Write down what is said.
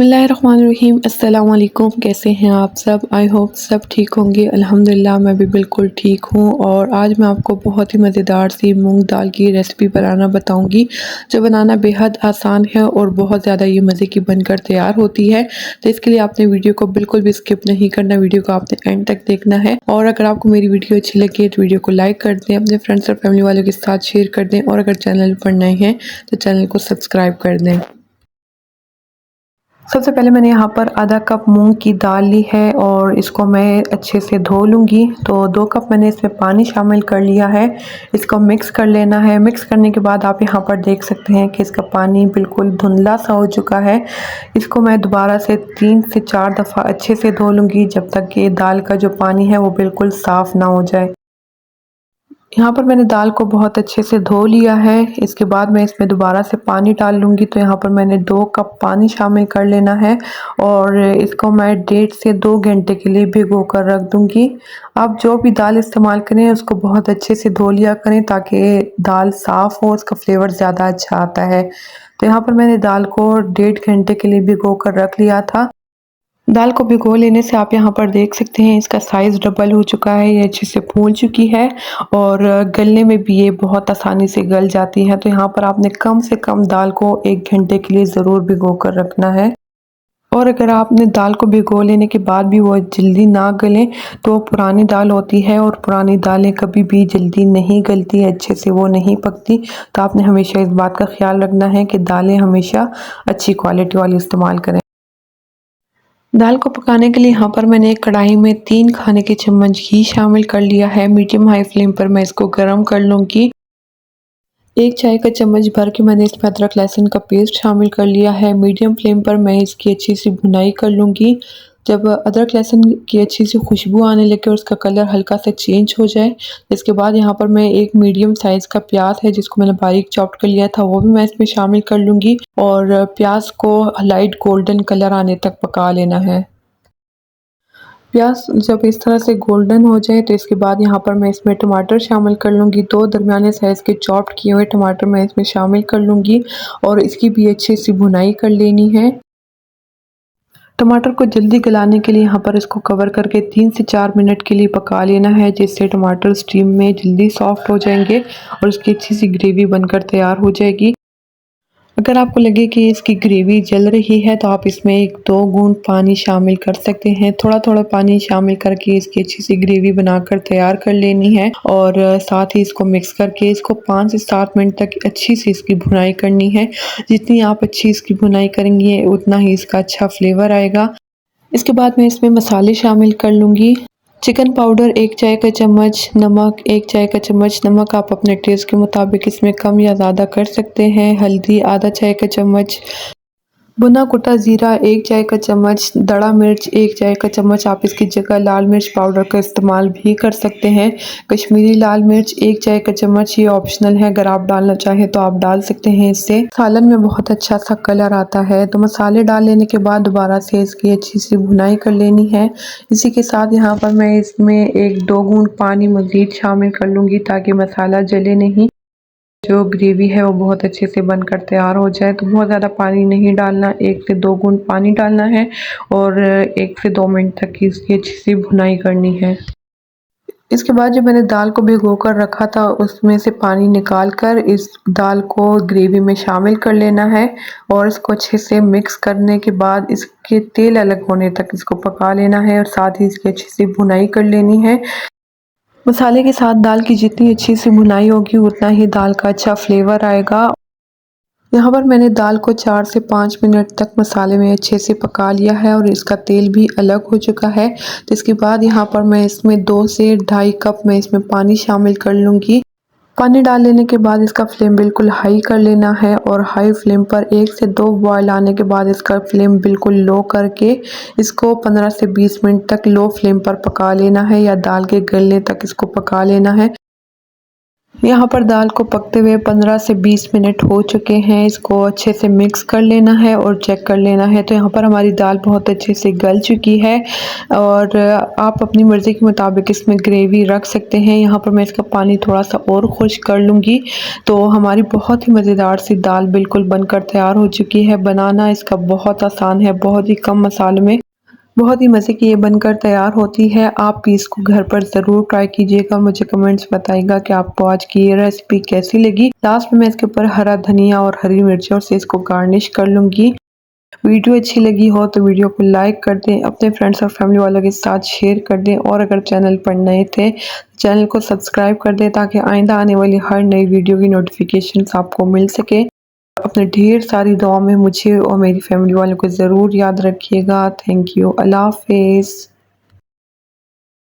बिस्मिल्लाहिर्रहमानिर्रहीम। अस्सलाम वालेकुम। कैसे हैं आप सब? आई होप सब ठीक होंगे। अल्हम्दुलिल्लाह मैं भी बिल्कुल ठीक हूँ। और आज मैं आपको बहुत ही मज़ेदार सी मूंग दाल की रेसिपी बनाना बताऊँगी, जो बनाना बेहद आसान है और बहुत ज़्यादा ये मज़े की बनकर तैयार होती है। तो इसके लिए आपने वीडियो को बिल्कुल भी स्किप नहीं करना, वीडियो को आपने एंड तक देखना है। और अगर आपको मेरी वीडियो अच्छी लगे तो वीडियो को लाइक कर दें, अपने फ्रेंड्स और फैमिली वालों के साथ शेयर कर दें, और अगर चैनल पर नए हैं तो चैनल को सब्सक्राइब कर दें। सबसे पहले मैंने यहाँ पर आधा कप मूंग की दाल ली है और इसको मैं अच्छे से धो लूँगी। तो 2 कप मैंने इसमें पानी शामिल कर लिया है। इसको मिक्स कर लेना है। मिक्स करने के बाद आप यहाँ पर देख सकते हैं कि इसका पानी बिल्कुल धुंधला सा हो चुका है। इसको मैं दोबारा से 3 से 4 दफ़ा अच्छे से धो लूँगी, जब तक कि दाल का जो पानी है वो बिल्कुल साफ़ ना हो जाए। यहाँ पर मैंने दाल को बहुत अच्छे से धो लिया है। इसके बाद मैं इसमें दोबारा से पानी डाल लूँगी। तो यहाँ पर मैंने 2 कप पानी शामिल कर लेना है और इसको मैं 1.5 से 2 घंटे के लिए भिगो कर रख दूँगी। आप जो भी दाल इस्तेमाल करें उसको बहुत अच्छे से धो लिया करें, ताकि दाल साफ़ हो, उसका फ्लेवर ज़्यादा अच्छा आता है। तो यहाँ पर मैंने दाल को 1.5 घंटे के लिए भिगो कर रख लिया था। दाल को भिगो लेने से आप यहाँ पर देख सकते हैं इसका साइज़ डबल हो चुका है, ये अच्छे से फूल चुकी है और गलने में भी ये बहुत आसानी से गल जाती है। तो यहाँ पर आपने कम से कम दाल को 1 घंटे के लिए ज़रूर भिगो कर रखना है। और अगर आपने दाल को भिगो लेने के बाद भी वो जल्दी ना गलें, तो पुरानी दाल होती है और पुरानी दालें कभी भी जल्दी नहीं गलती, अच्छे से वो नहीं पकती। तो आपने हमेशा इस बात का ख्याल रखना है कि दालें हमेशा अच्छी क्वालिटी वाली इस्तेमाल करें। दाल को पकाने के लिए यहाँ पर मैंने एक कढ़ाई में 3 खाने के चम्मच घी शामिल कर लिया है। मीडियम हाई फ्लेम पर मैं इसको गर्म कर लूँगी। 1 चाय का चम्मच भर के मैंने इसमें अदरक लहसुन का पेस्ट शामिल कर लिया है। मीडियम फ्लेम पर मैं इसकी अच्छी सी भुनाई कर लूँगी। जब अदरक लहसुन की अच्छी सी खुशबू आने लगे और उसका कलर हल्का सा चेंज हो जाए, इसके बाद यहाँ पर मैं एक मीडियम साइज़ का प्याज है जिसको मैंने बारीक चॉप्ड कर लिया था, वो भी मैं इसमें शामिल कर लूँगी और प्याज को लाइट गोल्डन कलर आने तक पका लेना है। प्याज जब इस तरह से गोल्डन हो जाए तो इसके बाद यहाँ पर मैं इसमें टमाटर शामिल कर लूँगी। 2 दरमियाने साइज़ के चॉप्ड किए हुए टमाटर मैं इसमें शामिल कर लूँगी और इसकी भी अच्छी सी भुनाई कर लेनी है। टमाटर को जल्दी गलाने के लिए यहाँ पर इसको कवर करके 3 से 4 मिनट के लिए पका लेना है, जिससे टमाटर स्टीम में जल्दी सॉफ्ट हो जाएंगे और उसकी अच्छी सी ग्रेवी बनकर तैयार हो जाएगी। अगर आपको लगे कि इसकी ग्रेवी जल रही है तो आप इसमें 1-2 बूंद पानी शामिल कर सकते हैं। थोड़ा-थोड़ा पानी शामिल करके इसकी अच्छी सी ग्रेवी बनाकर तैयार कर लेनी है और साथ ही इसको मिक्स करके इसको 5 से 7 मिनट तक अच्छी सी इसकी भुनाई करनी है। जितनी आप अच्छी इसकी भुनाई करेंगे उतना ही इसका अच्छा फ्लेवर आएगा। इसके बाद मैं इसमें मसाले शामिल कर लूँगी। चिकन पाउडर 1 चाय का चम्मच, नमक 1 चाय का चम्मच, नमक आप अपने टेस्ट के मुताबिक इसमें कम या ज़्यादा कर सकते हैं। हल्दी आधा चाय का चम्मच, भुना कुटा ज़ीरा 1 चाय का चम्मच, दड़ा मिर्च 1 चाय का चम्मच, आप इसकी जगह लाल मिर्च पाउडर का इस्तेमाल भी कर सकते हैं। कश्मीरी लाल मिर्च 1 चाय का चम्मच, ये ऑप्शनल है, अगर आप डालना चाहें तो आप डाल सकते हैं, इससे सालन में बहुत अच्छा सा कलर आता है। तो मसाले डाल लेने के बाद दोबारा से इसकी अच्छी सी भुनाई कर लेनी है। इसी के साथ यहाँ पर मैं इसमें 1-2 बूंद पानी मज़ीद शामिल कर लूँगी, ताकि मसाला जले नहीं, जो ग्रेवी है वो बहुत अच्छे से बनकर तैयार हो जाए। तो बहुत ज़्यादा पानी नहीं डालना, 1 से 2 बूंद पानी डालना है और 1 से 2 मिनट तक की इसकी अच्छी सी भुनाई करनी है। इसके बाद जो मैंने दाल को भिगो कर रखा था उसमें से पानी निकाल कर इस दाल को ग्रेवी में शामिल कर लेना है और इसको अच्छे से मिक्स करने के बाद इसके तेल अलग होने तक इसको पका लेना है और साथ ही इसकी अच्छी सी भुनाई कर लेनी है। मसाले के साथ दाल की जितनी अच्छी सी भुनाई होगी उतना ही दाल का अच्छा फ्लेवर आएगा। यहाँ पर मैंने दाल को 4 से 5 मिनट तक मसाले में अच्छे से पका लिया है और इसका तेल भी अलग हो चुका है। तो इसके बाद यहाँ पर मैं इसमें 2 से ढाई कप मैं इसमें पानी शामिल कर लूँगी। पानी डाल लेने के बाद इसका फ्लेम बिल्कुल हाई कर लेना है और हाई फ्लेम पर 1 से 2 बॉयल आने के बाद इसका फ्लेम बिल्कुल लो करके इसको 15 से 20 मिनट तक लो फ्लेम पर पका लेना है या दाल के गलने तक इसको पका लेना है। यहाँ पर दाल को पकते हुए 15 से 20 मिनट हो चुके हैं। इसको अच्छे से मिक्स कर लेना है और चेक कर लेना है। तो यहाँ पर हमारी दाल बहुत अच्छे से गल चुकी है और आप अपनी मर्ज़ी के मुताबिक इसमें ग्रेवी रख सकते हैं। यहाँ पर मैं इसका पानी थोड़ा सा और खुश्क कर लूँगी। तो हमारी बहुत ही मज़ेदार सी दाल बिल्कुल बनकर तैयार हो चुकी है। बनाना इसका बहुत आसान है, बहुत ही कम मसाले में बहुत ही मज़े की ये बनकर तैयार होती है। आप भी इसको घर पर ज़रूर ट्राई कीजिएगा। मुझे कमेंट्स बताइएगा कि आपको आज की ये रेसिपी कैसी लगी। लास्ट में मैं इसके ऊपर हरा धनिया और हरी मिर्चों से इसको गार्निश कर लूँगी। वीडियो अच्छी लगी हो तो वीडियो को लाइक कर दें, अपने फ्रेंड्स और फैमिली वालों के साथ शेयर कर दें और अगर चैनल पर नए थे चैनल को सब्सक्राइब कर दें ताकि आइंदा आने वाली हर नई वीडियो की नोटिफिकेशंस आपको मिल सके। अपने ढेर सारी दुआ में मुझे और मेरी फैमिली वालों को ज़रूर याद रखिएगा। Thank you. अल्लाह हाफ़िज़।